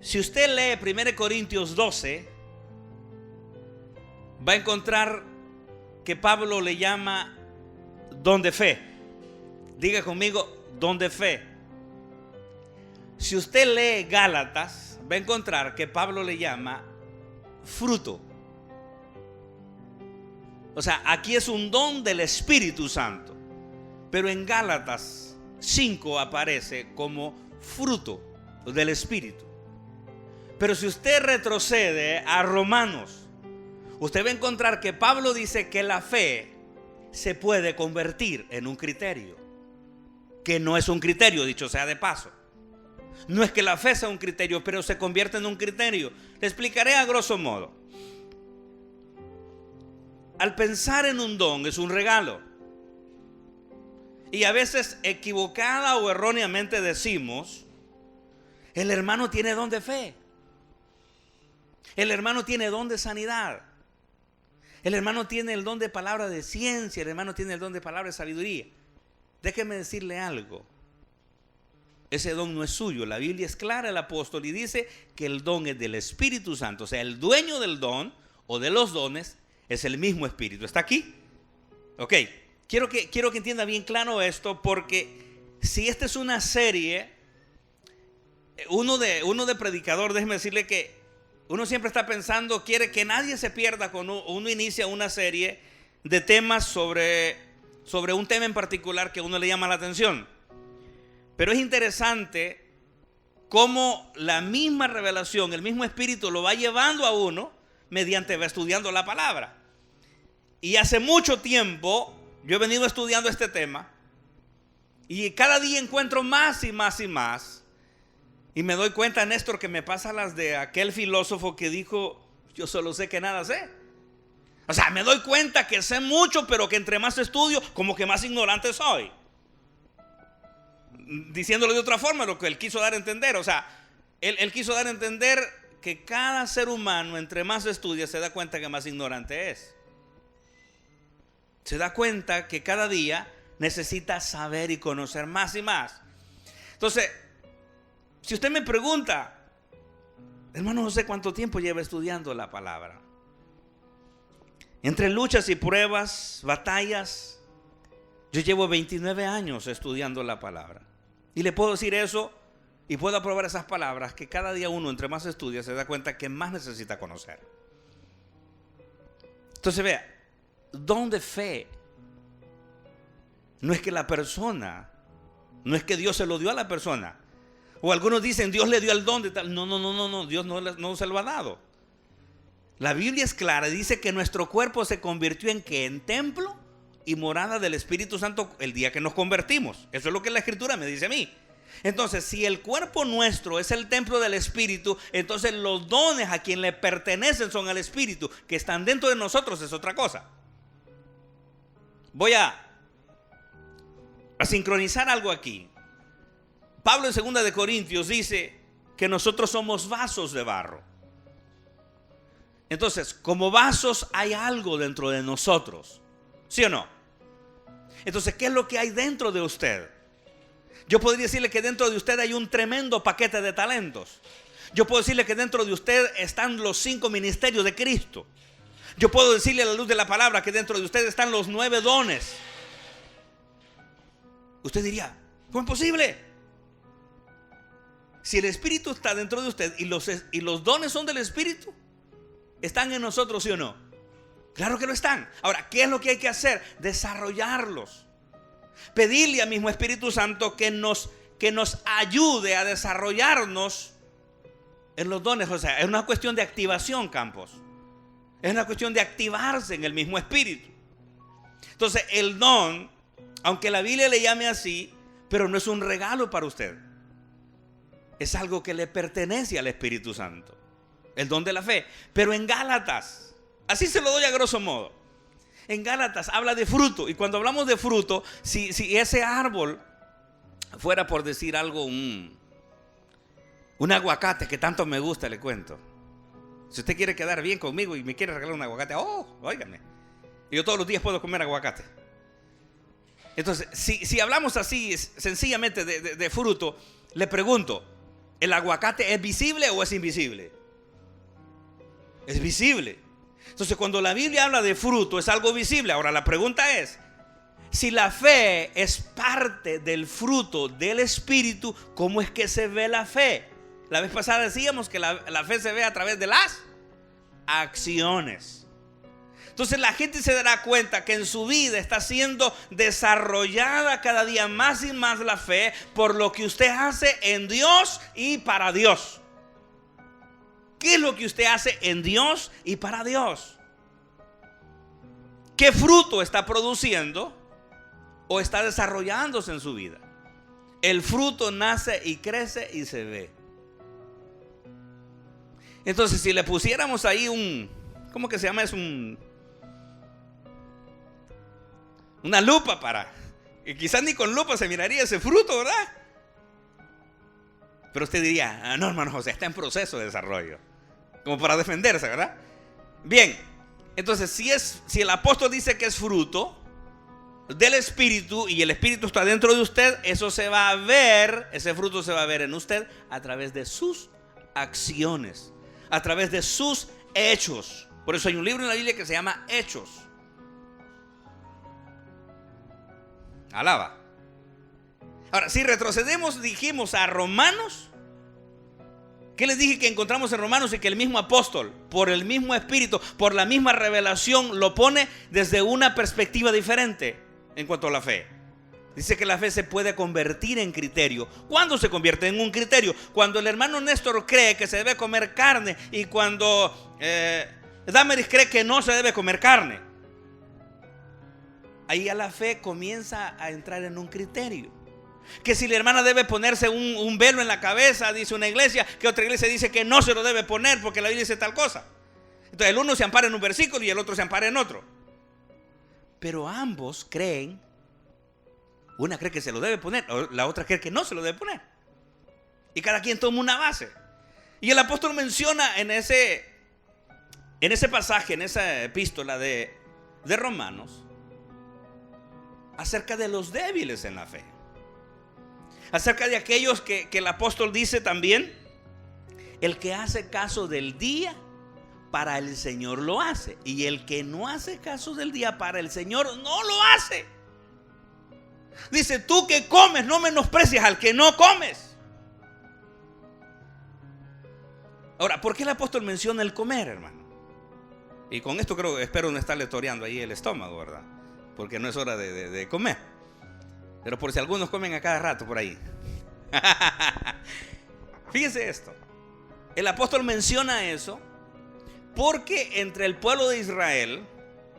Si usted lee 1 Corintios 12, va a encontrar que Pablo le llama don de fe. Diga conmigo, don de fe. Si usted lee Gálatas, va a encontrar que Pablo le llama fruto. O sea, aquí es un don del Espíritu Santo, pero en Gálatas 5 aparece como fruto del Espíritu. Pero si usted retrocede a Romanos, usted va a encontrar que Pablo dice que la fe se puede convertir en un criterio, que no es un criterio, dicho sea de paso. No es que la fe sea un criterio, pero se convierte en un criterio. Le explicaré a grosso modo. Al pensar en un don es un regalo. Y a veces equivocada o erróneamente decimos: el hermano tiene don de fe, el hermano tiene don de sanidad, el hermano tiene el don de palabra de ciencia, el hermano tiene el don de palabra de sabiduría. Déjeme decirle algo: ese don no es suyo. La Biblia es clara, el apóstol, y dice que el don es del Espíritu Santo. O sea, el dueño del don o de los dones es el mismo Espíritu. ¿Está aquí? Ok, quiero que entienda bien claro esto, porque si esta es una serie, uno de predicador, déjeme decirle que uno siempre está pensando, quiere que nadie se pierda cuando uno inicia una serie de temas sobre un tema en particular que a uno le llama la atención. Pero es interesante cómo la misma revelación, el mismo Espíritu lo va llevando a uno mediante va estudiando la palabra. Y hace mucho tiempo yo he venido estudiando este tema, y cada día encuentro más y más y más. Y me doy cuenta, Néstor, que me pasa las de aquel filósofo que dijo: yo solo sé que nada sé. O sea, me doy cuenta que sé mucho, pero que entre más estudio, como que más ignorante soy. Diciéndolo de otra forma, lo que él quiso dar a entender. O sea, él quiso dar a entender que cada ser humano, entre más estudia, se da cuenta que más ignorante es. Se da cuenta que cada día necesita saber y conocer más y más. Entonces, si usted me pregunta: hermano José, ¿cuánto tiempo lleva estudiando la palabra? Entre luchas y pruebas, batallas, yo llevo 29 años estudiando la palabra. Y le puedo decir eso, y puedo aprobar esas palabras, que cada día uno, entre más estudia, se da cuenta que más necesita conocer. Entonces vea, don de fe no es que la persona, no es que Dios se lo dio a la persona. O algunos dicen: Dios le dio el don de tal. No, Dios no se lo ha dado. La Biblia es clara, dice que nuestro cuerpo se convirtió en ¿qué? En templo y morada del Espíritu Santo el día que nos convertimos. Eso es lo que la Escritura me dice a mí. Entonces, si el cuerpo nuestro es el templo del Espíritu, entonces los dones a quien le pertenecen son al Espíritu, que están dentro de nosotros es otra cosa. Voy a sincronizar algo aquí. Pablo en 2 de Corintios dice que nosotros somos vasos de barro. Entonces, como vasos hay algo dentro de nosotros, ¿sí o no? Entonces, ¿qué es lo que hay dentro de usted? Yo podría decirle que dentro de usted hay un tremendo paquete de talentos. Yo puedo decirle que dentro de usted están los 5 ministerios de Cristo. Yo puedo decirle a la luz de la palabra que dentro de usted están los 9 dones. Usted diría: ¿cómo es posible? Si el Espíritu está dentro de usted y los dones son del Espíritu, ¿están en nosotros, sí o no? Claro que lo están. Ahora, ¿qué es lo que hay que hacer? Desarrollarlos. Pedirle al mismo Espíritu Santo que nos ayude a desarrollarnos en los dones. O sea, es una cuestión de activación, Campos. Es una cuestión de activarse en el mismo Espíritu. Entonces, el don, aunque la Biblia le llame así, pero no es un regalo para usted. Es algo que le pertenece al Espíritu Santo. El don de la fe. Pero en Gálatas, así se lo doy a grosso modo, en Gálatas habla de fruto. Y cuando hablamos de fruto, si ese árbol fuera, por decir algo, un aguacate que tanto me gusta, le cuento. Si usted quiere quedar bien conmigo y me quiere regalar un aguacate, óigame, yo todos los días puedo comer aguacate. Entonces, si hablamos así sencillamente de fruto, le pregunto: ¿El aguacate es visible o es invisible? Es visible. Entonces, cuando la Biblia habla de fruto, es algo visible. Ahora, la pregunta es, si la fe es parte del fruto del Espíritu, ¿cómo es que se ve la fe? La vez pasada decíamos que la fe se ve a través de las acciones. Entonces la gente se dará cuenta que en su vida está siendo desarrollada cada día más y más la fe por lo que usted hace en Dios y para Dios. ¿Qué es lo que usted hace en Dios y para Dios? ¿Qué fruto está produciendo o está desarrollándose en su vida? El fruto nace y crece y se ve. Entonces, si le pusiéramos ahí ¿cómo que se llama? Es una lupa y quizás ni con lupa se miraría ese fruto, ¿verdad? Pero usted diría, no, hermano José, está en proceso de desarrollo, como para defenderse, ¿verdad? Bien, entonces si el apóstol dice que es fruto del Espíritu y el Espíritu está dentro de usted, eso se va a ver, ese fruto se va a ver en usted a través de sus acciones, a través de sus hechos. Por eso hay un libro en la Biblia que se llama Hechos. Alaba. Ahora, si retrocedemos, dijimos a Romanos, ¿qué les dije que encontramos en Romanos? Y que el mismo apóstol, por el mismo Espíritu, por la misma revelación, lo pone desde una perspectiva diferente en cuanto a la fe. Dice que la fe se puede convertir en criterio. ¿Cuándo se convierte en un criterio? Cuando el hermano Néstor cree que se debe comer carne y cuando Damaris cree que no se debe comer carne. Ahí a la fe comienza a entrar en un criterio. Que si la hermana debe ponerse un velo en la cabeza, dice una iglesia, que otra iglesia dice que no se lo debe poner porque la Biblia dice tal cosa. Entonces el uno se ampara en un versículo y el otro se ampara en otro. Pero ambos creen, una cree que se lo debe poner, la otra cree que no se lo debe poner. Y cada quien toma una base. Y el apóstol menciona en ese pasaje, en esa epístola de Romanos, acerca de los débiles en la fe, acerca de aquellos que el apóstol dice también, el que hace caso del día, para el Señor lo hace, y el que no hace caso del día, para el Señor no lo hace. Dice, tú que comes, no menosprecies al que no comes. Ahora, ¿por qué el apóstol menciona el comer, hermano? Y con esto espero no estarle toreando ahí el estómago, ¿verdad? Porque no es hora de comer. Pero por si algunos comen a cada rato por ahí. Fíjese esto. El apóstol menciona eso porque entre el pueblo de Israel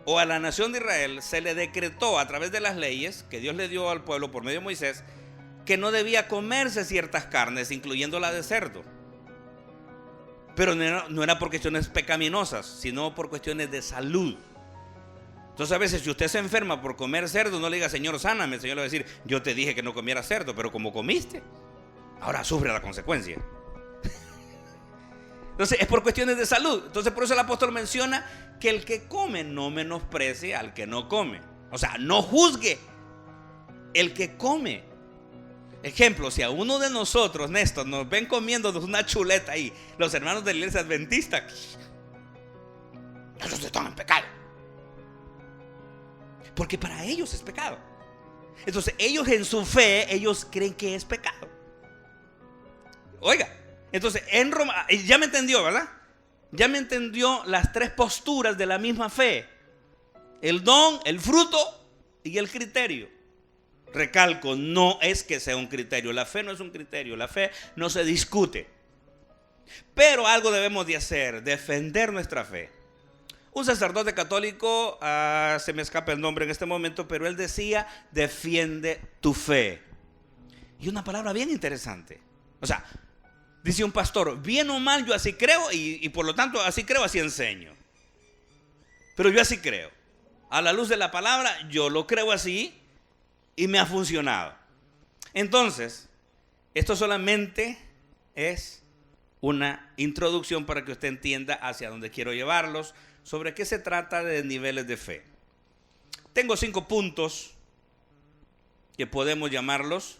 o a la nación de Israel se le decretó a través de las leyes que Dios le dio al pueblo por medio de Moisés que no debía comerse ciertas carnes, incluyendo la de cerdo. Pero no era por cuestiones pecaminosas, sino por cuestiones de salud. Entonces a veces si usted se enferma por comer cerdo, no le diga, Señor, sáname. El Señor le va a decir, yo te dije que no comiera cerdo, pero como comiste, ahora sufre la consecuencia. Entonces es por cuestiones de salud. Entonces por eso el apóstol menciona que el que come no menosprecie al que no come. O sea, no juzgue el que come. Ejemplo, si a uno de nosotros, Néstor, nos ven comiéndonos una chuleta ahí, los hermanos de la iglesia adventista, ellos están en pecado. Porque para ellos es pecado. Entonces ellos en su fe, ellos creen que es pecado. Oiga, entonces en Roma, ya me entendió, ¿verdad? Ya me entendió las tres posturas de la misma fe: el don, el fruto y el criterio. Recalco, no es que sea un criterio. La fe no es un criterio. La fe no se discute. Pero algo debemos de hacer: defender nuestra fe. Un sacerdote católico, se me escapa el nombre en este momento, pero él decía, defiende tu fe. Y una palabra bien interesante. O sea, dice un pastor, bien o mal yo así creo y por lo tanto así creo, así enseño. Pero yo así creo. A la luz de la palabra, yo lo creo así y me ha funcionado. Entonces, esto solamente es una introducción para que usted entienda hacia dónde quiero llevarlos, sobre qué se trata de niveles de fe. Tengo 5 puntos que podemos llamarlos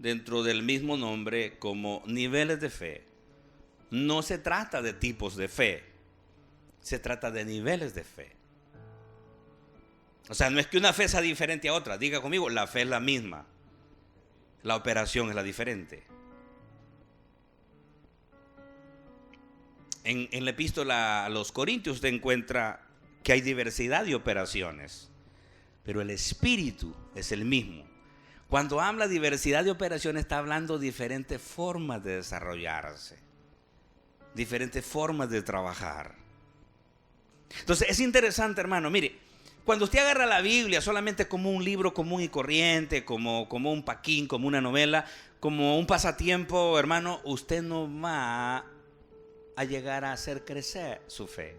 dentro del mismo nombre como niveles de fe. No se trata de tipos de fe, se trata de niveles de fe. O sea, no es que una fe sea diferente a otra. Diga conmigo, la fe es la misma, la operación es la diferente. En la epístola a los Corintios usted encuentra que hay diversidad de operaciones, pero el espíritu es el mismo. Cuando habla de diversidad de operaciones, está hablando de diferentes formas de desarrollarse, diferentes formas de trabajar. Entonces es interesante, hermano. Mire, cuando usted agarra la Biblia solamente como un libro común y corriente, como un paquín, como una novela, como un pasatiempo, hermano, usted no va a llegar a hacer crecer su fe.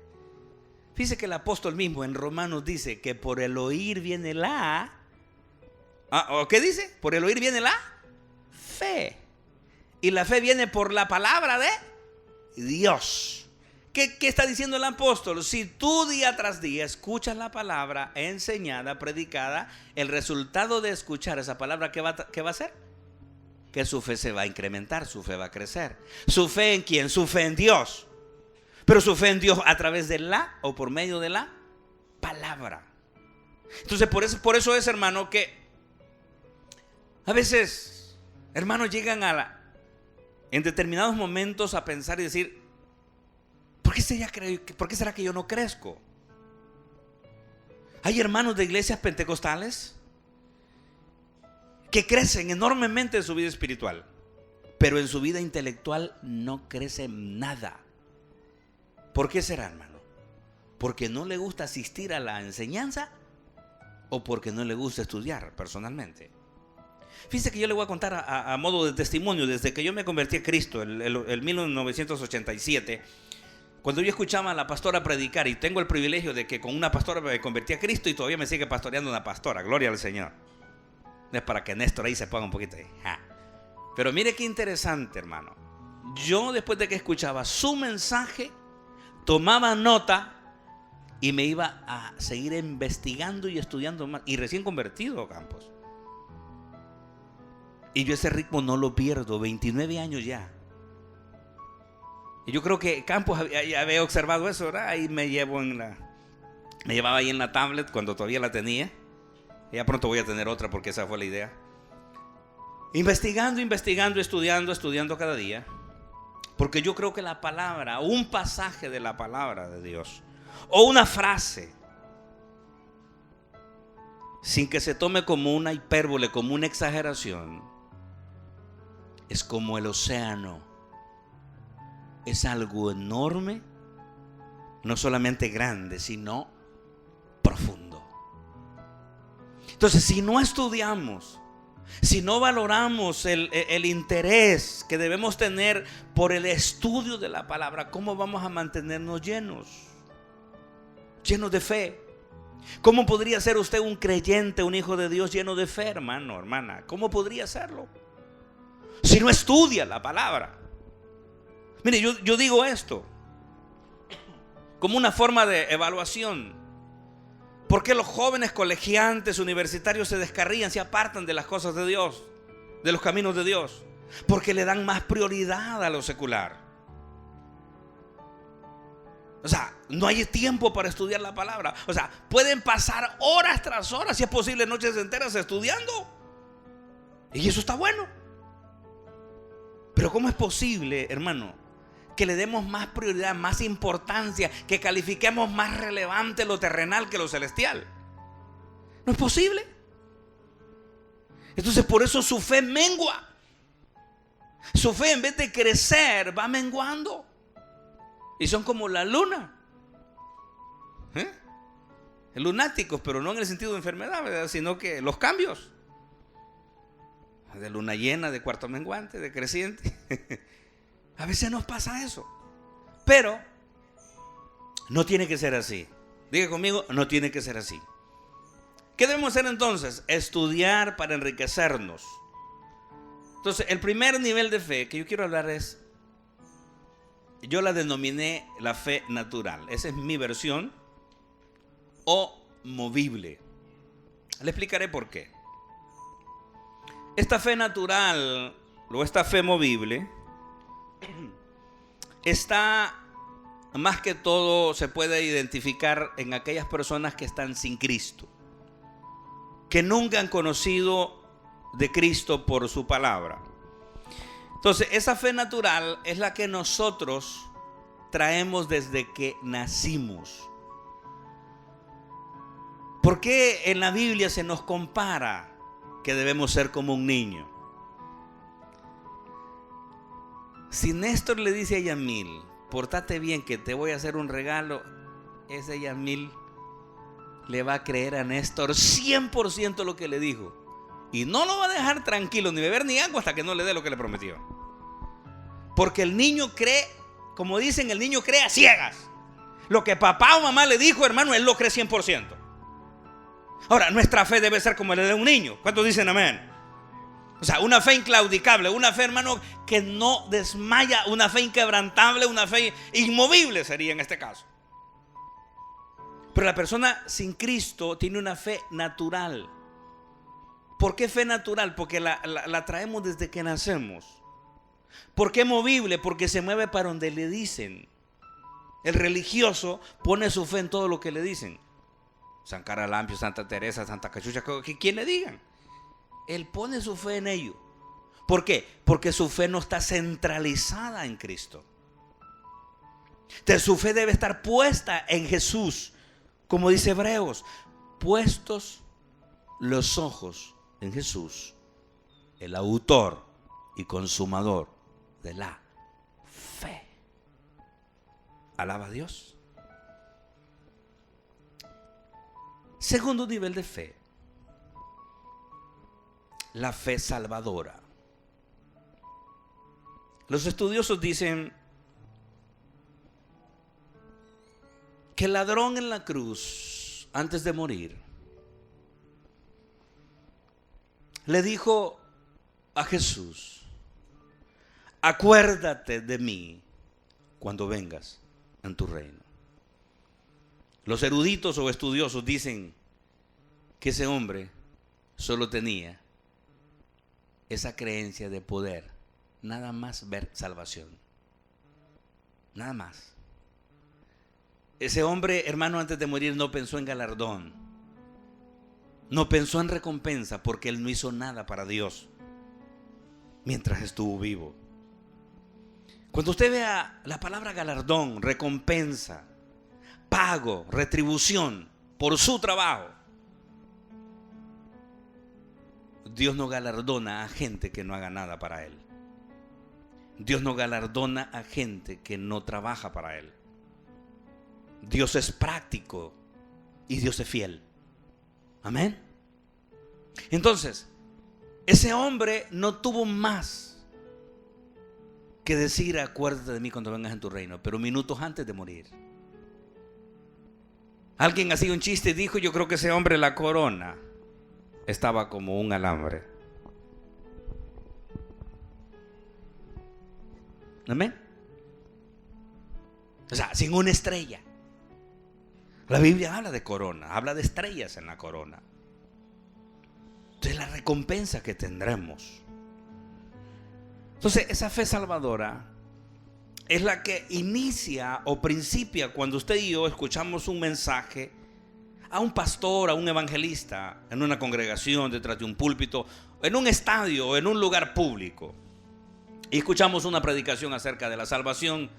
Fíjese que el apóstol mismo en Romanos dice que por el oír viene la... ¿Qué dice? Por el oír viene la fe. Y la fe viene por la palabra de Dios. ¿Qué está diciendo el apóstol? Si tú día tras día escuchas la palabra enseñada, predicada, el resultado de escuchar esa palabra, ¿qué va a hacer? Que su fe se va a incrementar, su fe va a crecer. ¿Su fe en quién? Su fe en Dios. Pero su fe en Dios a través de la o por medio de la palabra. Entonces por eso es, hermano, que a veces, hermanos, llegan en determinados momentos a pensar y decir, ¿por qué será que yo no crezco? Hay hermanos de iglesias pentecostales que crecen enormemente en su vida espiritual, pero en su vida intelectual no crecen nada. ¿Por qué será, hermano? ¿Porque no le gusta asistir a la enseñanza o porque no le gusta estudiar personalmente? Fíjese que yo le voy a contar a modo de testimonio. Desde que yo me convertí a Cristo en 1987, cuando yo escuchaba a la pastora predicar, y tengo el privilegio de que con una pastora me convertí a Cristo y todavía me sigue pastoreando una pastora, gloria al Señor. Es para que Néstor ahí se ponga un poquito ahí. Pero mire qué interesante, hermano. Yo, después de que escuchaba su mensaje, tomaba nota y me iba a seguir investigando y estudiando más. Y recién convertido, Campos. Y yo ese ritmo no lo pierdo, 29 años ya. Y yo creo que Campos había observado eso, ¿verdad? Ahí me llevaba ahí en la tablet cuando todavía la tenía. Ya pronto voy a tener otra porque esa fue la idea. Investigando, estudiando cada día. Porque yo creo que la palabra, un pasaje de la palabra de Dios, o una frase, sin que se tome como una hipérbole, como una exageración, es como el océano. Es algo enorme, no solamente grande, sino profundo. Entonces, si no estudiamos, si no valoramos el interés que debemos tener por el estudio de la palabra, ¿cómo vamos a mantenernos llenos de fe? ¿Cómo podría ser usted un creyente, un hijo de Dios lleno de fe, hermano, hermana? ¿Cómo podría serlo si no estudia la palabra? Mire, yo digo esto como una forma de evaluación. ¿Por qué los jóvenes colegiantes universitarios se descarrían, se apartan de las cosas de Dios, de los caminos de Dios? Porque le dan más prioridad a lo secular. O sea, no hay tiempo para estudiar la palabra. O sea, pueden pasar horas tras horas, si es posible noches enteras estudiando. Y eso está bueno. Pero ¿cómo es posible, hermano, que le demos más prioridad, más importancia, que califiquemos más relevante lo terrenal que lo celestial? No es posible. Entonces por eso su fe mengua. Su fe, en vez de crecer, va menguando. Y son como la luna. Lunáticos, pero no en el sentido de enfermedad, ¿verdad? Sino que los cambios de luna llena, de cuarto menguante, de creciente. A veces nos pasa eso. Pero no tiene que ser así. Diga conmigo, no tiene que ser así. ¿Qué debemos hacer entonces? Estudiar para enriquecernos. Entonces, el primer nivel de fe que yo quiero hablar es, yo la denominé la fe natural. Esa es mi versión, o movible. Le explicaré por qué. Esta fe natural o esta fe movible está más que todo, se puede identificar en aquellas personas que están sin Cristo, que nunca han conocido de Cristo por su palabra. Entonces, esa fe natural es la que nosotros traemos desde que nacimos. ¿Por qué en la Biblia se nos compara que debemos ser como un niño? Si Néstor le dice a Yamil, pórtate bien que te voy a hacer un regalo, ese Yamil le va a creer a Néstor 100% lo que le dijo. Y no lo va a dejar tranquilo, ni beber ni agua hasta que no le dé lo que le prometió. Porque el niño cree, como dicen, el niño cree a ciegas. Lo que papá o mamá le dijo, hermano, él lo cree 100%. Ahora, nuestra fe debe ser como la de un niño. ¿Cuántos dicen amén? O sea, una fe inclaudicable, una fe, hermano, que no desmaya, una fe inquebrantable, una fe inmovible sería en este caso. Pero la persona sin Cristo tiene una fe natural. ¿Por qué fe natural? Porque la traemos desde que nacemos. ¿Por qué movible? Porque se mueve para donde le dicen. El religioso pone su fe en todo lo que le dicen. San Caralampio, Santa Teresa, Santa Cachucha, ¿quién le digan? Él pone su fe en ello. ¿Por qué? Porque su fe no está centralizada en Cristo. Entonces su fe debe estar puesta en Jesús. Como dice Hebreos, puestos los ojos en Jesús, el autor y consumador de la fe. Alaba a Dios. Segundo nivel de fe, la fe salvadora. Los estudiosos dicen que el ladrón en la cruz, antes de morir, le dijo a Jesús: acuérdate de mí cuando vengas en tu reino. Los eruditos o estudiosos dicen que ese hombre solo tenía esa creencia de poder nada más ver salvación. Nada más. Ese hombre, hermano, antes de morir no pensó en galardón. No pensó en recompensa, porque él no hizo nada para Dios mientras estuvo vivo. Cuando usted vea la palabra galardón, recompensa, pago, retribución por su trabajo, Dios no galardona a gente que no haga nada para Él. Dios no galardona a gente que no trabaja para Él. Dios es práctico y Dios es fiel. Amén. Entonces, ese hombre no tuvo más que decir: acuérdate de mí cuando vengas en tu reino, pero minutos antes de morir. Alguien hacía un chiste y dijo: yo creo que ese hombre, la corona estaba como un alambre. Amén. O sea, sin una estrella. La Biblia habla de corona, habla de estrellas en la corona. Entonces, la recompensa que tendremos. Entonces, esa fe salvadora es la que inicia o principia cuando usted y yo escuchamos un mensaje a un pastor, a un evangelista, en una congregación, detrás de un púlpito, en un estadio o en un lugar público, y escuchamos una predicación acerca de la salvación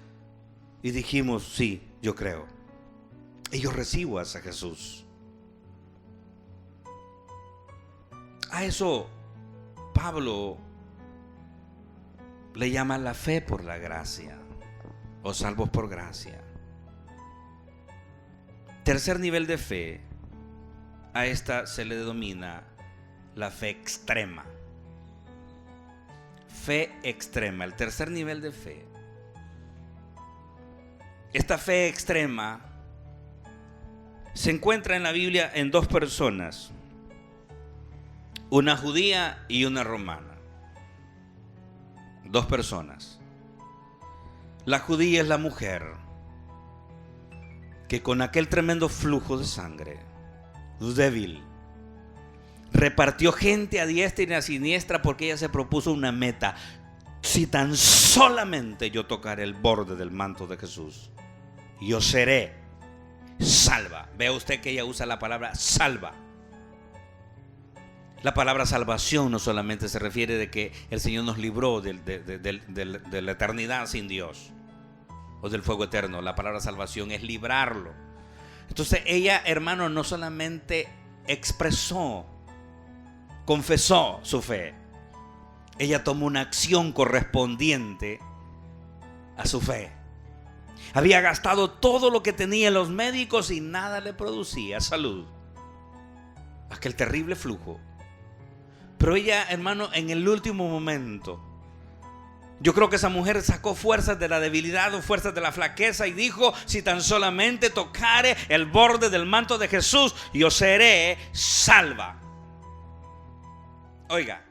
y dijimos: sí, yo creo y yo recibo a ese Jesús. A eso Pablo le llama la fe por la gracia, o salvos por gracia. Tercer nivel de fe, a esta se le denomina la fe extrema. Fe extrema, el tercer nivel de fe. Esta fe extrema se encuentra en la Biblia en dos personas, una judía y una romana. Dos personas. La judía es la mujer que con aquel tremendo flujo de sangre, débil, repartió gente a diestra y a siniestra porque ella se propuso una meta: si tan solamente yo tocaré el borde del manto de Jesús, yo seré salva. Vea usted que ella usa la palabra salva. La palabra salvación no solamente se refiere de que el Señor nos libró de la eternidad sin Dios o del fuego eterno. La palabra salvación es librarlo. Entonces ella, hermano, no solamente expresó, confesó su fe, ella tomó una acción correspondiente a su fe. Había gastado todo lo que tenía en los médicos y nada le producía salud. Aquel terrible flujo. Pero ella, hermano, en el último momento, yo creo que esa mujer sacó fuerzas de la debilidad o fuerzas de la flaqueza y dijo: si tan solamente tocare el borde del manto de Jesús, yo seré salva. Oiga,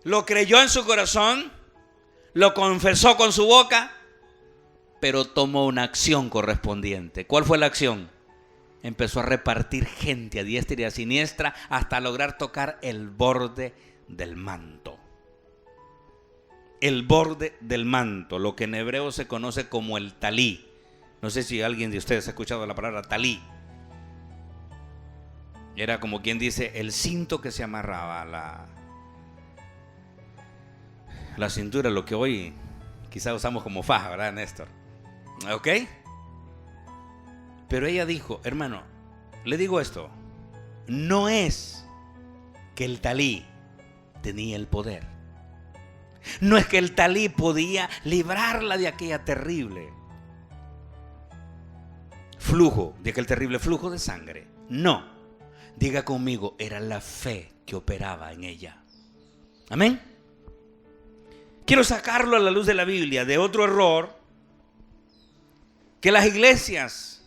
lo creyó en su corazón, lo confesó con su boca, pero tomó una acción correspondiente. ¿Cuál fue la acción? Empezó a repartir gente a diestra y a siniestra hasta lograr tocar el borde del manto. El borde del manto, lo que en hebreo se conoce como el talí. No sé si alguien de ustedes ha escuchado la palabra talí. Era como quien dice el cinto que se amarraba a la cintura, lo que hoy quizá usamos como faja, ¿verdad, Néstor? ¿Ok? Pero ella dijo: hermano, le digo esto, no es que el talí tenía el poder, no es que el talí podía librarla de aquella terrible flujo, de aquel terrible flujo de sangre. No, diga conmigo, era la fe que operaba en ella. Amén. Quiero sacarlo a la luz de la Biblia de otro error que las iglesias,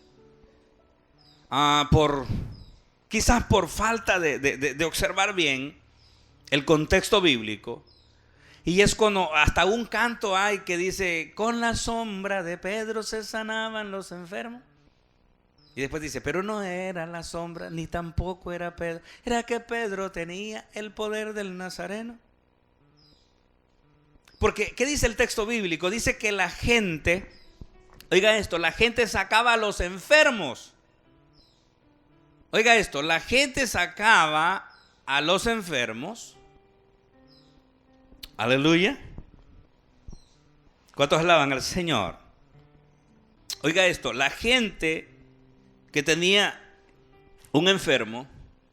quizás por falta de observar bien el contexto bíblico, y es cuando hasta un canto hay que dice: con la sombra de Pedro se sanaban los enfermos. Y después dice: pero no era la sombra, ni tampoco era Pedro, era que Pedro tenía el poder del Nazareno. Porque, ¿qué dice el texto bíblico? Dice que la gente, oiga esto, la gente sacaba a los enfermos. Oiga esto, la gente sacaba a los enfermos. Aleluya. ¿Cuántos alaban al Señor? Oiga esto, la gente que tenía un enfermo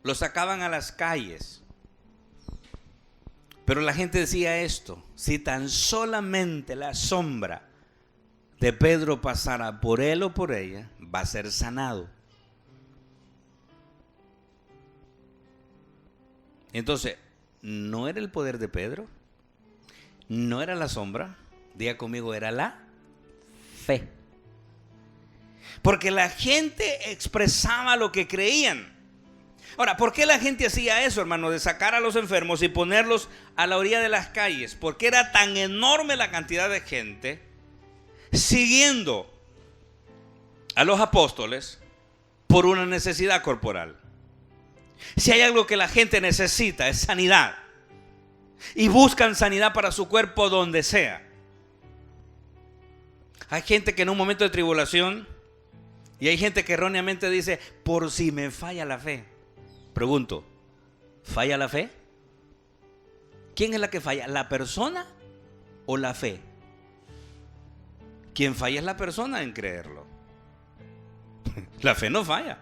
lo sacaban a las calles. Pero la gente decía esto: si tan solamente la sombra de Pedro pasara por él o por ella, va a ser sanado. Entonces, no era el poder de Pedro, no era la sombra, diga conmigo, era la fe. Porque la gente expresaba lo que creían. Ahora, ¿por qué la gente hacía eso, hermano? De sacar a los enfermos y ponerlos a la orilla de las calles. Porque era tan enorme la cantidad de gente siguiendo a los apóstoles por una necesidad corporal. Si hay algo que la gente necesita es sanidad. Y buscan sanidad para su cuerpo donde sea. Hay gente que en un momento de tribulación, y hay gente que erróneamente dice: por si me falla la fe. Pregunto, ¿falla la fe? ¿Quién es la que falla? ¿La persona o la fe? Quien falla es la persona en creerlo. La fe no falla.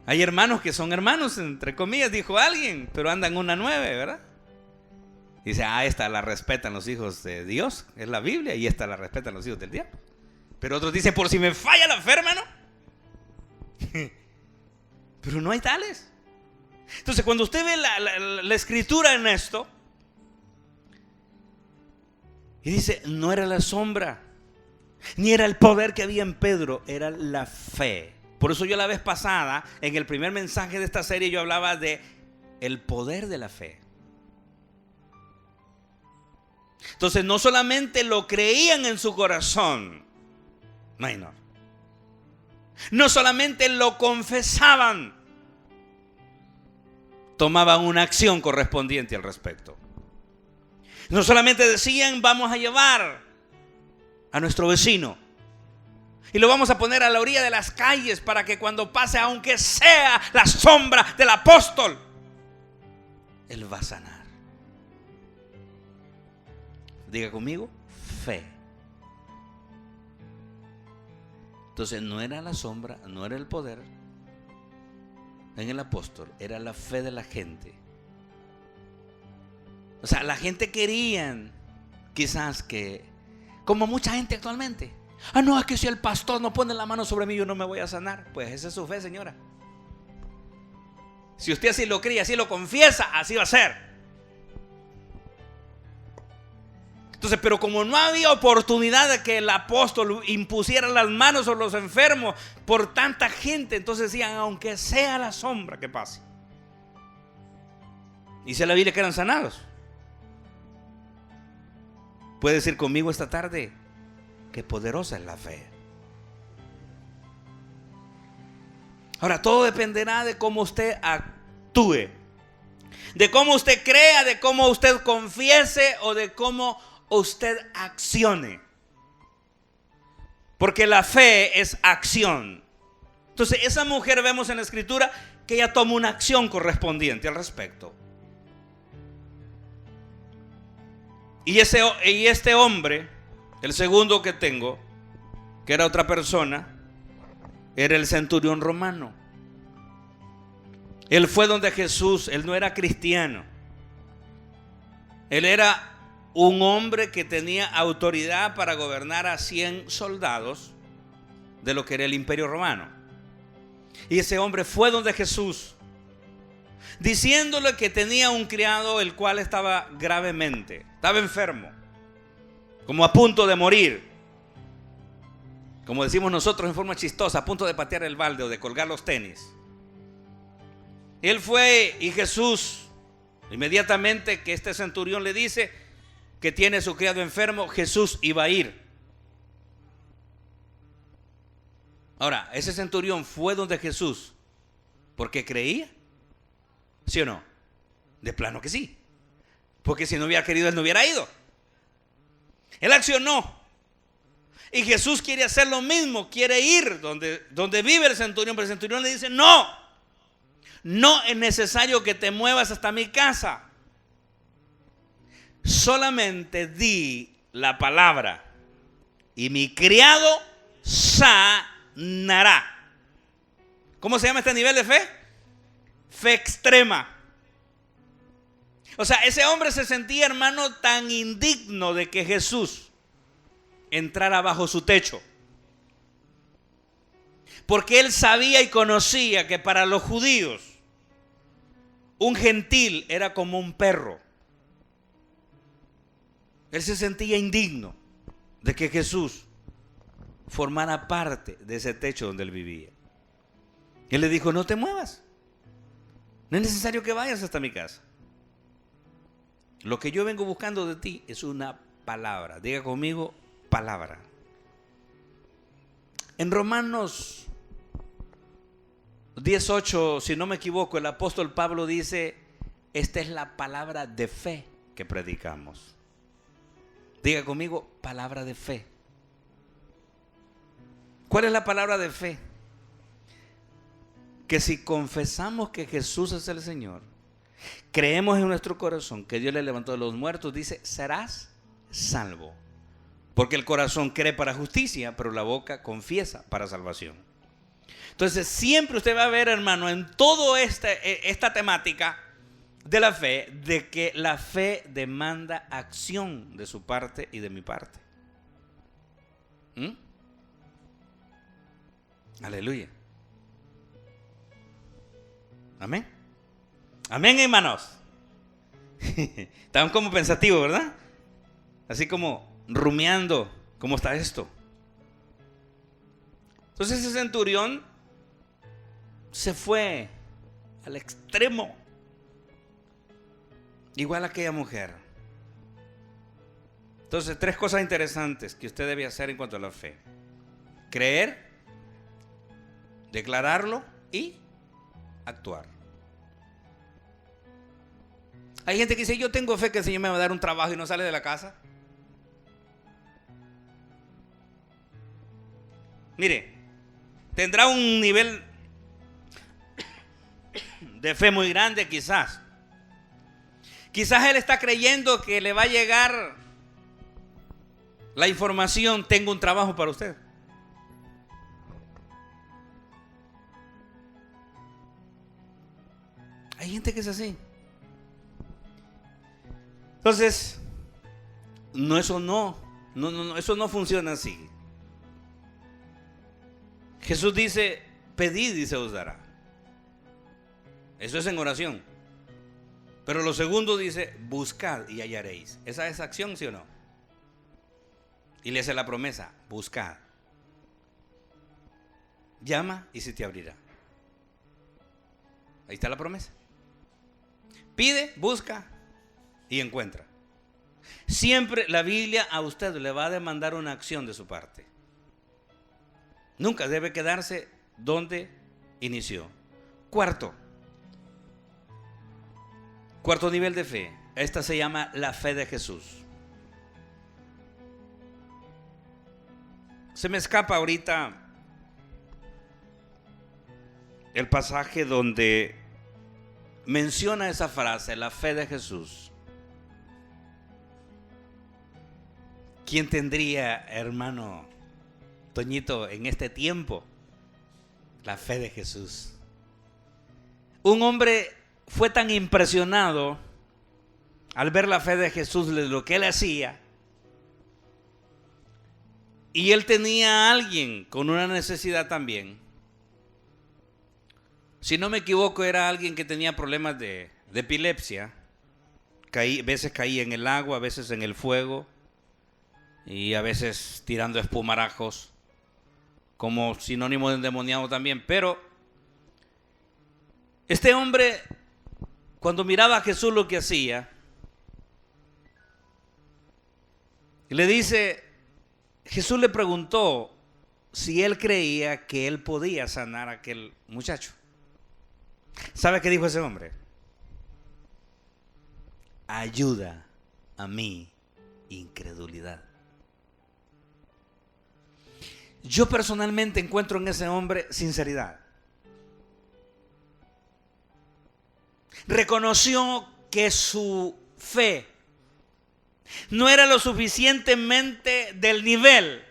Hay hermanos que son hermanos, entre comillas, dijo alguien, pero andan una 9, ¿verdad? Dice: esta la respetan los hijos de Dios, es la Biblia, y esta la respetan los hijos del diablo. Pero otros dicen: por si me falla la fe, hermano. Pero no hay tales. Entonces, cuando usted ve la escritura en esto, y dice: no era la sombra, ni era el poder que había en Pedro, era la fe. Por eso yo la vez pasada, en el primer mensaje de esta serie, yo hablaba de el poder de la fe. Entonces, no solamente lo creían en su corazón, no solamente lo confesaban, tomaban una acción correspondiente al respecto. No solamente decían, vamos a llevar a nuestro vecino y lo vamos a poner a la orilla de las calles para que cuando pase, aunque sea la sombra del apóstol, él va a sanar. Diga conmigo, fe. Entonces no era la sombra, no era el poder en el apóstol, era la fe de la gente. O sea, la gente querían quizás que, como mucha gente actualmente, no, es que si el pastor no pone la mano sobre mí, yo no me voy a sanar. Pues esa es su fe, señora. Si usted así lo cree, así lo confiesa, así va a ser. Entonces, pero como no había oportunidad de que el apóstol impusiera las manos sobre los enfermos por tanta gente, entonces decían, aunque sea la sombra que pase. Dice la Biblia que eran sanados. Puede decir conmigo esta tarde, qué poderosa es la fe. Ahora, todo dependerá de cómo usted actúe, de cómo usted crea, de cómo usted confiese o de cómo usted accione. Porque la fe es acción. Entonces, esa mujer, vemos en la escritura que ella toma una acción correspondiente al respecto. Y este hombre, el segundo que tengo, que era otra persona, era el centurión romano. Él fue donde Jesús, él no era cristiano. Él era un hombre que tenía autoridad para gobernar a 100 soldados de lo que era el imperio romano. Y ese hombre fue donde Jesús, diciéndole que tenía un criado el cual estaba gravemente, estaba enfermo, como a punto de morir, como decimos nosotros en forma chistosa, a punto de patear el balde o de colgar los tenis. Él fue y Jesús, inmediatamente que este centurión le dice que tiene su criado enfermo, Jesús iba a ir. Ahora, ese centurión fue donde Jesús porque creía, ¿sí o no? De plano que sí, porque si no hubiera querido, él no hubiera ido. Él accionó. Y Jesús quiere hacer lo mismo, quiere ir donde vive el centurión, pero el centurión le dice, no es necesario que te muevas hasta mi casa. Solamente di la palabra y mi criado sanará. ¿Cómo se llama este nivel de fe? Fe extrema. O sea, ese hombre se sentía, hermano, tan indigno de que Jesús entrara bajo su techo, porque él sabía y conocía que para los judíos un gentil era como un perro. Él se sentía indigno de que Jesús formara parte de ese techo donde él vivía. Él le dijo, no te muevas, no es necesario que vayas hasta mi casa. Lo que yo vengo buscando de ti es una palabra. Diga conmigo, palabra. En Romanos 18, si no me equivoco, el apóstol Pablo dice, esta es la palabra de fe que predicamos. Diga conmigo, palabra de fe. ¿Cuál es la palabra de fe? Que si confesamos que Jesús es el Señor, creemos en nuestro corazón que Dios le levantó de los muertos, dice, serás salvo. Porque el corazón cree para justicia, pero la boca confiesa para salvación. Entonces siempre usted va a ver, hermano, en toda esta temática de la fe, de que la fe demanda acción de su parte y de mi parte. Aleluya. Amén. Amén, hermanos. Estaban como pensativos, ¿verdad? Así como rumiando, ¿cómo está esto? Entonces ese centurión se fue al extremo, igual a aquella mujer. Entonces, 3 cosas interesantes que usted debe hacer en cuanto a la fe: creer, declararlo y actuar. Hay gente que dice, yo tengo fe que el Señor me va a dar un trabajo y no sale de la casa. Mire, tendrá un nivel de fe muy grande quizás. Quizás él está creyendo que le va a llegar la información, tengo un trabajo para usted. Hay gente que es así. Entonces, eso no funciona así. Jesús dice, pedid y se os dará. Eso es en oración. Pero lo segundo dice, buscad y hallaréis. ¿Esa es acción, sí o no? Y le hace la promesa, buscad. Llama y se te abrirá. Ahí está la promesa. Pide, busca y encuentra. Siempre la Biblia a usted le va a demandar una acción de su parte. Nunca debe quedarse donde inició. Cuarto nivel de fe. Esta se llama la fe de Jesús. Se me escapa ahorita el pasaje donde menciona esa frase, la fe de Jesús. ¿Quién tendría, hermano Toñito, en este tiempo la fe de Jesús? Un hombre fue tan impresionado al ver la fe de Jesús, de lo que él hacía, y él tenía a alguien con una necesidad también. Si no me equivoco, era alguien que tenía problemas de epilepsia. A veces caía en el agua, a veces en el fuego, y a veces tirando espumarajos, como sinónimo de endemoniado también. Pero este hombre, cuando miraba a Jesús lo que hacía, le dice, Jesús le preguntó si él creía que él podía sanar a aquel muchacho. ¿Sabe qué dijo ese hombre? Ayuda a mi incredulidad. Yo personalmente encuentro en ese hombre sinceridad. Reconoció que su fe no era lo suficientemente del nivel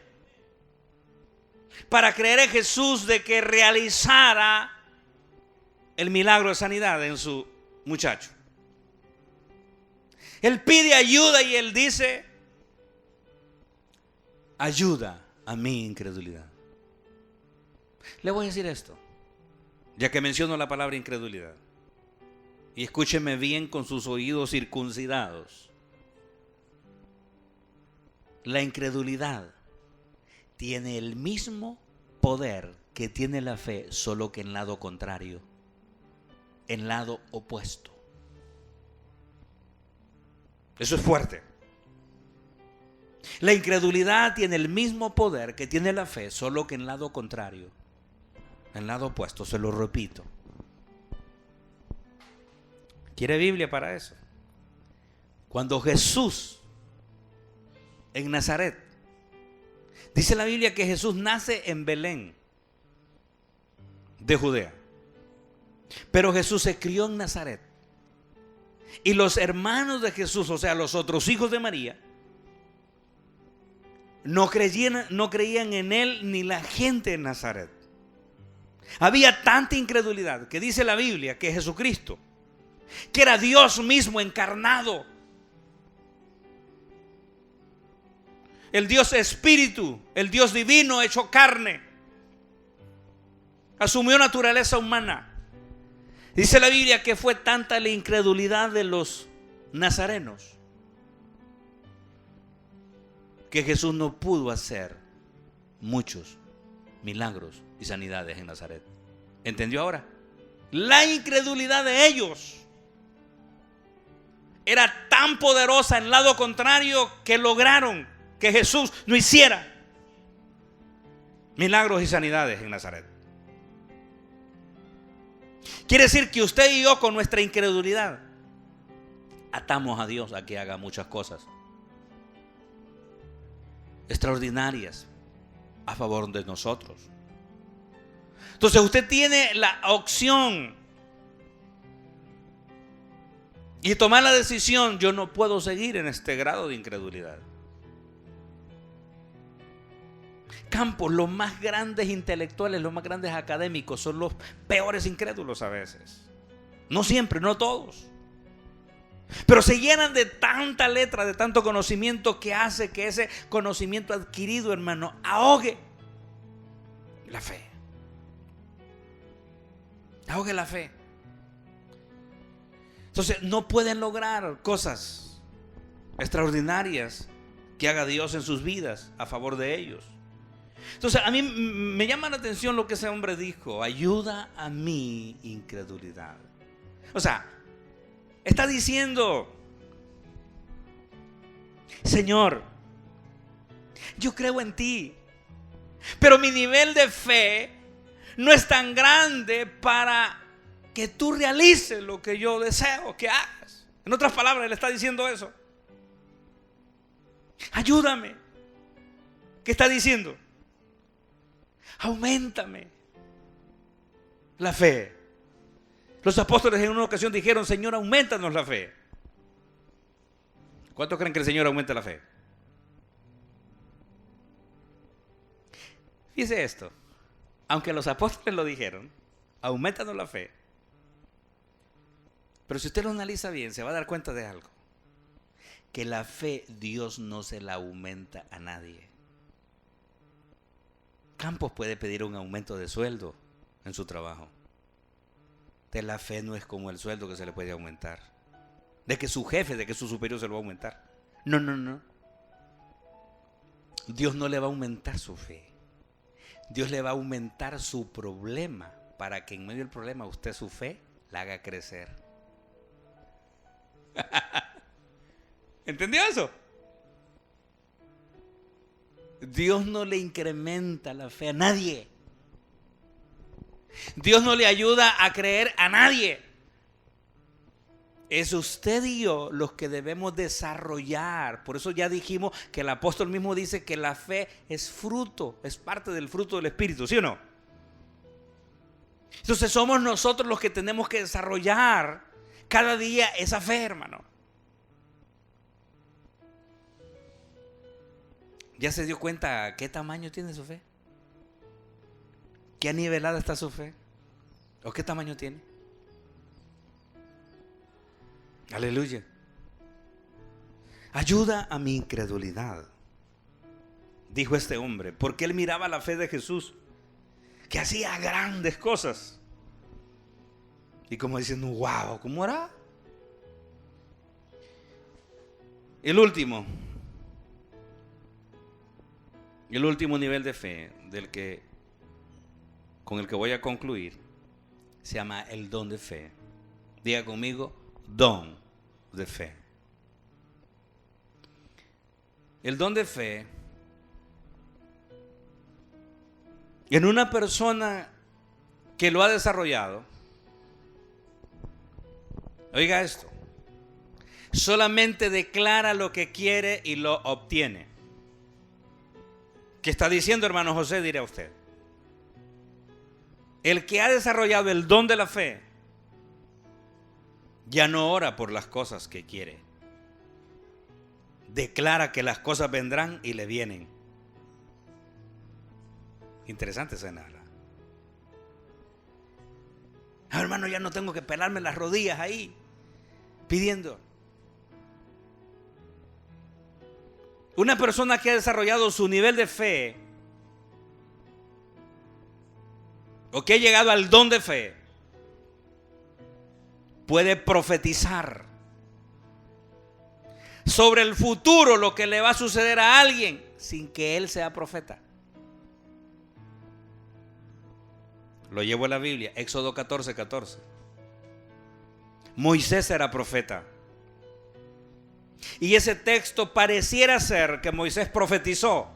para creer en Jesús de que realizara el milagro de sanidad en su muchacho. Él pide ayuda y él dice, ayuda a mi incredulidad. Le voy a decir esto, ya que menciono la palabra incredulidad, y escúcheme bien con sus oídos circuncidados. La incredulidad tiene el mismo poder que tiene la fe, solo que en lado contrario, en lado opuesto. Eso es fuerte. La incredulidad tiene el mismo poder que tiene la fe, solo que en lado contrario, en lado opuesto. Se lo repito. ¿Quiere Biblia para eso? Cuando Jesús en Nazaret, dice la Biblia que Jesús nace en Belén de Judea, pero Jesús se crió en Nazaret. Y los hermanos de Jesús, o sea, los otros hijos de María, no creían en él ni la gente en Nazaret. Había tanta incredulidad que dice la Biblia que Jesucristo, que era Dios mismo encarnado, el Dios Espíritu, el Dios divino hecho carne, asumió naturaleza humana. Dice la Biblia que fue tanta la incredulidad de los nazarenos que Jesús no pudo hacer muchos milagros y sanidades en Nazaret. ¿Entendió ahora? La incredulidad de ellos era tan poderosa en lado contrario que lograron que Jesús no hiciera milagros y sanidades en Nazaret. Quiere decir que usted y yo, con nuestra incredulidad, atamos a Dios a que haga muchas cosas extraordinarias a favor de nosotros. Entonces usted tiene la opción y tomar la decisión: yo no puedo seguir en este grado de incredulidad. Campos, los más grandes intelectuales, los más grandes académicos son los peores incrédulos a veces. No siempre, no todos. Pero se llenan de tanta letra, de tanto conocimiento, que hace que ese conocimiento adquirido, hermano, ahogue la fe. Ahogue la fe. Entonces no pueden lograr cosas extraordinarias que haga Dios en sus vidas a favor de ellos. Entonces a mí me llama la atención lo que ese hombre dijo: ayuda a mi incredulidad. O sea, está diciendo: Señor, yo creo en ti, pero mi nivel de fe no es tan grande para que tú realices lo que yo deseo que hagas. En otras palabras, le está diciendo eso. Ayúdame. ¿Qué está diciendo? Auméntame la fe. Los apóstoles en una ocasión dijeron: Señor, aumentanos la fe. ¿Cuántos creen que el Señor aumenta la fe? Fíjese esto: aunque los apóstoles lo dijeron, aumentanos la fe, pero si usted lo analiza bien, se va a dar cuenta de algo: que la fe Dios no se la aumenta a nadie. Campos puede pedir un aumento de sueldo en su trabajo. De la fe no es como el sueldo que se le puede aumentar, de que su jefe, de que su superior se lo va a aumentar. No, no, no. Dios no le va a aumentar su fe. Dios le va a aumentar su problema, para que en medio del problema usted su fe la haga crecer. ¿Entendió eso? Dios no le incrementa la fe a nadie. Dios no le ayuda a creer a nadie. Es usted y yo los que debemos desarrollar. Por eso ya dijimos que el apóstol mismo dice que la fe es fruto, es parte del fruto del Espíritu, ¿sí o no? Entonces somos nosotros los que tenemos que desarrollar cada día esa fe, hermano. ¿Ya se dio cuenta qué tamaño tiene su fe? ¿Qué anivelada está su fe? ¿O qué tamaño tiene? Aleluya. Ayuda a mi incredulidad, dijo este hombre, porque él miraba la fe de Jesús, que hacía grandes cosas. Y como diciendo: wow, ¿cómo hará? El último nivel de fe con el que voy a concluir se llama el don de fe. Diga conmigo: don de fe. El don de fe en una persona que lo ha desarrollado, oiga esto, solamente declara lo que quiere y lo obtiene. ¿Qué está diciendo, hermano José? Dirá usted. El que ha desarrollado el don de la fe ya no ora por las cosas que quiere. Declara que las cosas vendrán y le vienen. Interesante escena. Hermano, ya no tengo que pelarme las rodillas ahí pidiendo. Una persona que ha desarrollado su nivel de fe, o que ha llegado al don de fe, puede profetizar sobre el futuro, lo que le va a suceder a alguien, sin que él sea profeta. Lo llevo en la Biblia, Éxodo 14:14. Moisés era profeta. Y ese texto pareciera ser que Moisés profetizó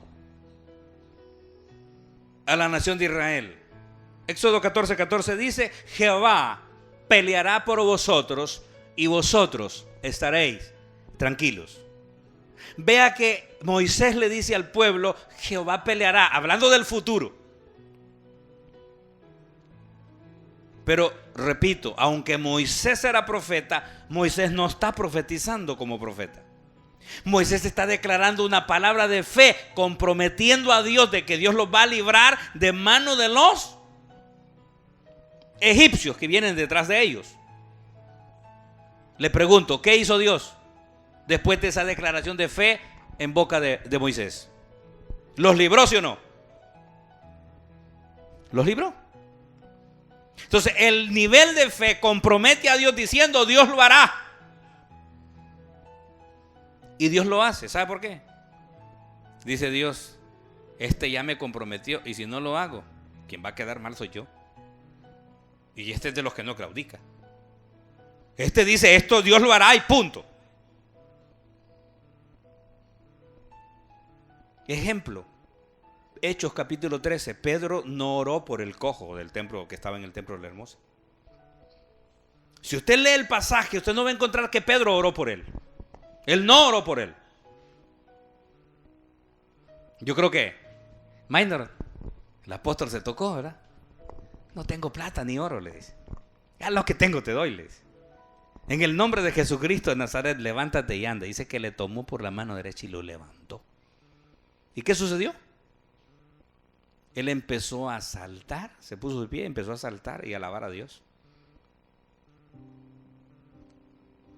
a la nación de Israel. Éxodo 14:14 dice: Jehová peleará por vosotros y vosotros estaréis tranquilos. Vea que Moisés le dice al pueblo, Jehová peleará, hablando del futuro. Pero repito, aunque Moisés era profeta, Moisés no está profetizando como profeta. Moisés está declarando una palabra de fe, comprometiendo a Dios de que Dios los va a librar de mano de los egipcios que vienen detrás de ellos. Le pregunto, ¿qué hizo Dios después de esa declaración de fe en boca de Moisés? ¿Los libró, sí o no? ¿Los libró? Entonces el nivel de fe compromete a Dios diciendo Dios lo hará. Y Dios lo hace. ¿Sabe por qué? Dice Dios, ya me comprometió y si no lo hago, quien va a quedar mal soy yo. Y este es de los que no claudica. Dice esto Dios lo hará y punto. Ejemplo, Hechos capítulo 13. Pedro no oró por el cojo del templo que estaba en el templo de la Hermosa. Si usted lee el pasaje, usted no va a encontrar que Pedro oró por él. Él no oró por él. Yo creo que Minor, el apóstol se tocó, ¿verdad? No tengo plata ni oro, le dice. Ya lo que tengo te doy, le dice. En el nombre de Jesucristo de Nazaret, levántate y anda. Dice que le tomó por la mano derecha y lo levantó. ¿Y qué sucedió? Él empezó a saltar, se puso de pie, empezó a saltar y a alabar a Dios.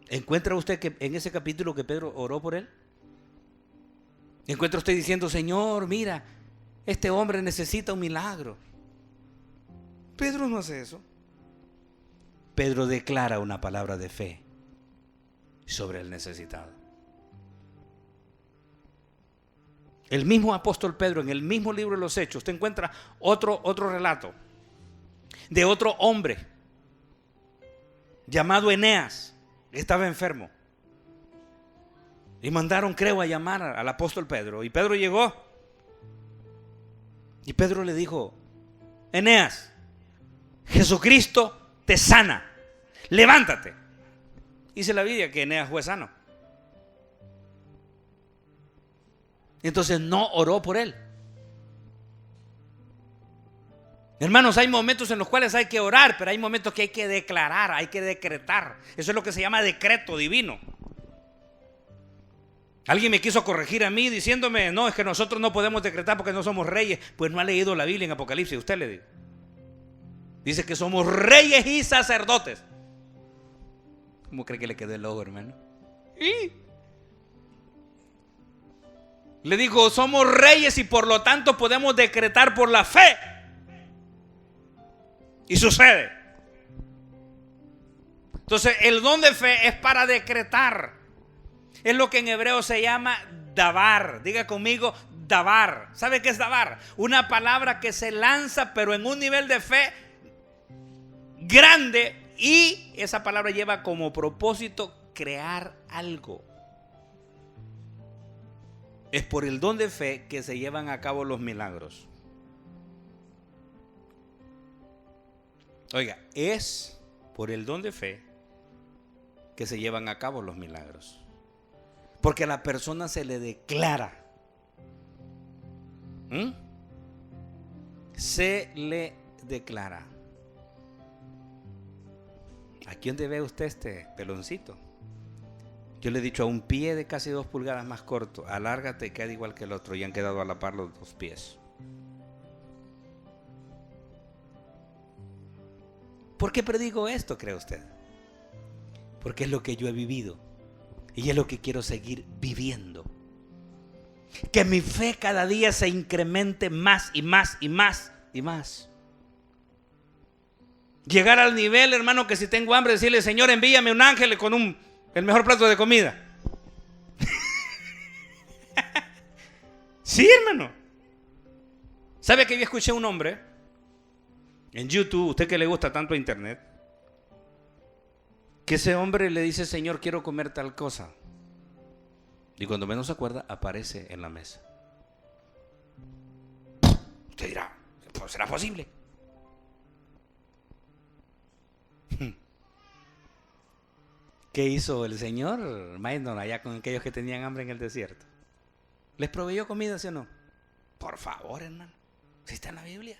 ¿Encuentra usted que en ese capítulo que Pedro oró por él? ¿Encuentra usted diciendo, Señor, mira, este hombre necesita un milagro? Pedro no hace eso. Pedro declara una palabra de fe sobre el necesitado. El mismo apóstol Pedro, en el mismo libro de los Hechos, usted encuentra otro relato de otro hombre llamado Eneas. Estaba enfermo y mandaron, creo, a llamar al apóstol Pedro. Y Pedro llegó y Pedro le dijo, Eneas, Jesucristo te sana, levántate. Dice la Biblia que Eneas fue sano. Entonces no oró por él. Hermanos, hay momentos en los cuales hay que orar, pero hay momentos que hay que declarar, hay que decretar. Eso es lo que se llama decreto divino. Alguien me quiso corregir a mí diciéndome, no, es que nosotros no podemos decretar porque no somos reyes. Pues no ha leído la Biblia en Apocalipsis, usted le dice. Dice que somos reyes y sacerdotes. ¿Cómo cree que le quedó el logo, hermano? ¿Y? Le digo, somos reyes y por lo tanto podemos decretar por la fe. Y sucede. Entonces el don de fe es para decretar. Es lo que en hebreo se llama davar. Diga conmigo, davar. ¿Sabe qué es davar? Una palabra que se lanza pero en un nivel de fe grande. Y esa palabra lleva como propósito crear algo. Es por el don de fe que se llevan a cabo los milagros. Oiga, es por el don de fe que se llevan a cabo los milagros. Porque a la persona se le declara. Se le declara. ¿Aquí dónde ve usted este peloncito? Yo le he dicho a un pie de casi 2 pulgadas más corto, alárgate y queda igual que el otro, y han quedado a la par los 2 pies. ¿Por qué predico esto, cree usted? Porque es lo que yo he vivido y es lo que quiero seguir viviendo. Que mi fe cada día se incremente más y más y más y más. Llegar al nivel, hermano, que si tengo hambre decirle, Señor, envíame un ángel con el mejor plato de comida. Sí, hermano. ¿Sabe que yo escuché a un hombre en YouTube, usted que le gusta tanto a internet, que ese hombre le dice, Señor, quiero comer tal cosa? Y cuando menos se acuerda, aparece en la mesa. Usted dirá, ¿cómo será posible? ¿Qué hizo el Señor Maynor allá con aquellos que tenían hambre en el desierto? ¿Les proveyó comida, sí o no? Por favor, hermano, si está en la Biblia.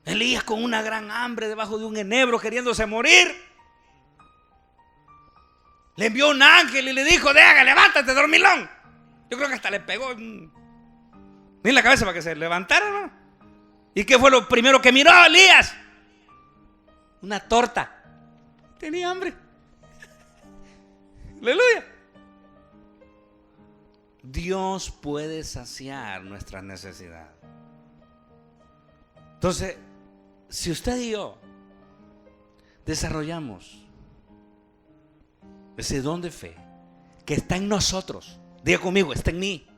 Elías con una gran hambre debajo de un enebro queriéndose morir, le envió un ángel y le dijo: deja, levántate, dormilón. Yo creo que hasta le pegó en la cabeza para que se levantara, ¿no? ¿Y qué fue lo primero que miró Elías? Una torta. Tenía hambre. Aleluya. Dios puede saciar nuestras necesidades. Entonces, si usted y yo desarrollamos ese don de fe que está en nosotros, diga conmigo, está en mí.